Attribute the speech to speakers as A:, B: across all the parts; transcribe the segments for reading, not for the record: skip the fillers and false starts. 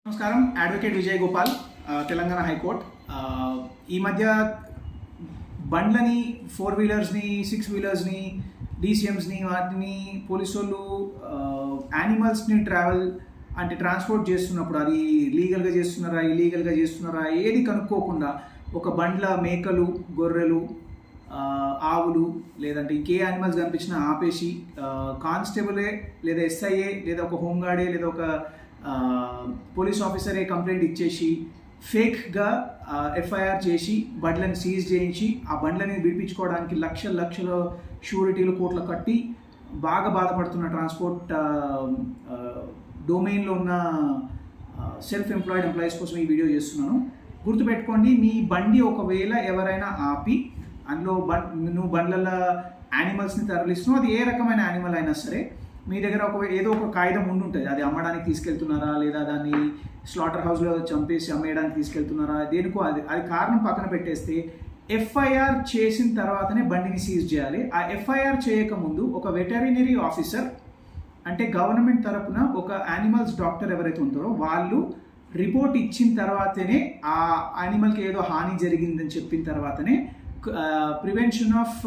A: నమస్కారం. Advocate Vijay Gopal, Telangana high court. ఈ మధ్య బండ్లని, 4 వీలర్స్ని, 6 వీలర్స్ని, డీసీఎంస్ని, వాటిని పోలీసు వాళ్ళు యానిమల్స్ని ట్రాన్స్పోర్ట్ చేస్తున్నప్పుడు అది లీగల్గా చేస్తున్నారా, ఇల్లీగల్గా చేస్తున్నారా ఏది కనుక్కోకుండా ఒక బండ్ల మేకలు, గొర్రెలు, ఆవులు లేదంటే ఇంకే యానిమల్స్ కనిపించినా ఆపేసి కానిస్టేబులే లేదా ఎస్ఐఏ లేదా ఒక హోంగార్డే లేదా ఒక పోలీస్ ఆఫీసరే కంప్లైంట్ ఇచ్చేసి ఫేక్గా ఎఫ్ఐఆర్ చేసి బండ్లను సీజ్ చేయించి ఆ బండ్లని విడిపించుకోవడానికి లక్షల షూరిటీలు కోట్లు కట్టి బాగా బాధపడుతున్న ట్రాన్స్పోర్ట్ డొమైన్లో ఉన్న సెల్ఫ్ ఎంప్లాయీస్ కోసం ఈ వీడియో చేస్తున్నాను. గుర్తుపెట్టుకోండి, మీ బండి ఒకవేళ ఎవరైనా ఆపి అందులో నువ్వు బండ్లలో యానిమల్స్ని తరలిస్తున్నావు, అది ఏ రకమైన యానిమల్ అయినా సరే, మీ దగ్గర ఏదో ఒక కాగితం ఉంటుంది, అది అమ్మడానికి తీసుకెళ్తున్నారా లేదా దాన్ని స్లాటర్ హౌస్లో చంపేసి అమ్మేయడానికి తీసుకెళ్తున్నారా, దేనికో అది కారణం పక్కన పెట్టేస్తే ఎఫ్ఐఆర్ చేసిన తర్వాతనే బండిని సీజ్ చేయాలి. ఆ ఎఫ్ఐఆర్ చేయకముందు ఒక వెటరినరీ ఆఫీసర్ అంటే గవర్నమెంట్ తరపున ఒక యానిమల్స్ డాక్టర్ ఎవరైతే ఉంటారో వాళ్ళు రిపోర్ట్ ఇచ్చిన తర్వాతనే ఆ యానిమల్కి ఏదో హాని జరిగిందని చెప్పిన తర్వాతనే prevention of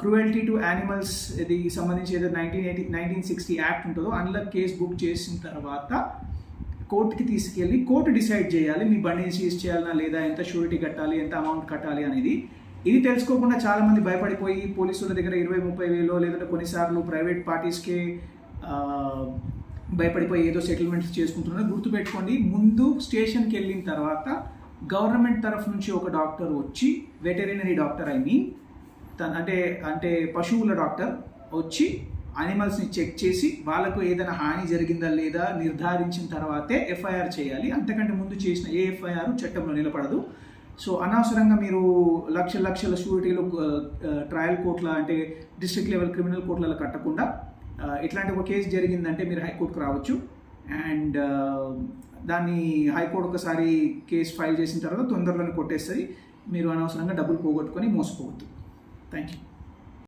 A: cruelty to animals ఇది సంబంధించి ఏదో 1960 యాక్ట్ ఉంటుందో అందులో కేసు బుక్ చేసిన తర్వాత కోర్టుకి తీసుకెళ్ళి కోర్టు డిసైడ్ చేయాలి మీ బండిని సీజ్ చేయాలన్నా లేదా, ఎంత షూరిటీ కట్టాలి, ఎంత అమౌంట్ కట్టాలి అనేది. ఇది తెలుసుకోకుండా చాలామంది భయపడిపోయి పోలీసుల దగ్గర 20-30 వేలు లేదంటే కొన్నిసార్లు ప్రైవేట్ పార్టీస్కే భయపడిపోయి ఏదో సెటిల్మెంట్స్ చేసుకుంటున్నారు. గుర్తుపెట్టుకోండి, ముందు స్టేషన్కి వెళ్ళిన తర్వాత గవర్నమెంట్ తరఫు నుంచి ఒక డాక్టర్ వచ్చి, వెటరినరీ డాక్టర్ అంటే పశువుల డాక్టర్ వచ్చి యానిమల్స్ని చెక్ చేసి వాళ్ళకు ఏదైనా హాని జరిగిందా లేదా నిర్ధారించిన తర్వాతే ఎఫ్ఐఆర్ చేయాలి. అంతకంటే ముందు చేసిన ఏ ఎఫ్ఐఆర్ చట్టంలో నిలబడదు. సో అనవసరంగా మీరు లక్షల షూరిటీలు ట్రయల్ కోర్టుల అంటే డిస్ట్రిక్ట్ లెవెల్ క్రిమినల్ కోర్టులలో కట్టకుండా ఇట్లాంటి ఒక కేసు జరిగిందంటే మీరు హైకోర్టుకు రావచ్చు. అండ్ దాన్ని హైకోర్టు ఒకసారి కేసు ఫైల్ చేసిన తర్వాత తొందరలోనే కొట్టేస్తుంది. మీరు అనవసరంగా డబ్బులు పోగొట్టుకొని మోసపోవద్దు. Thank you.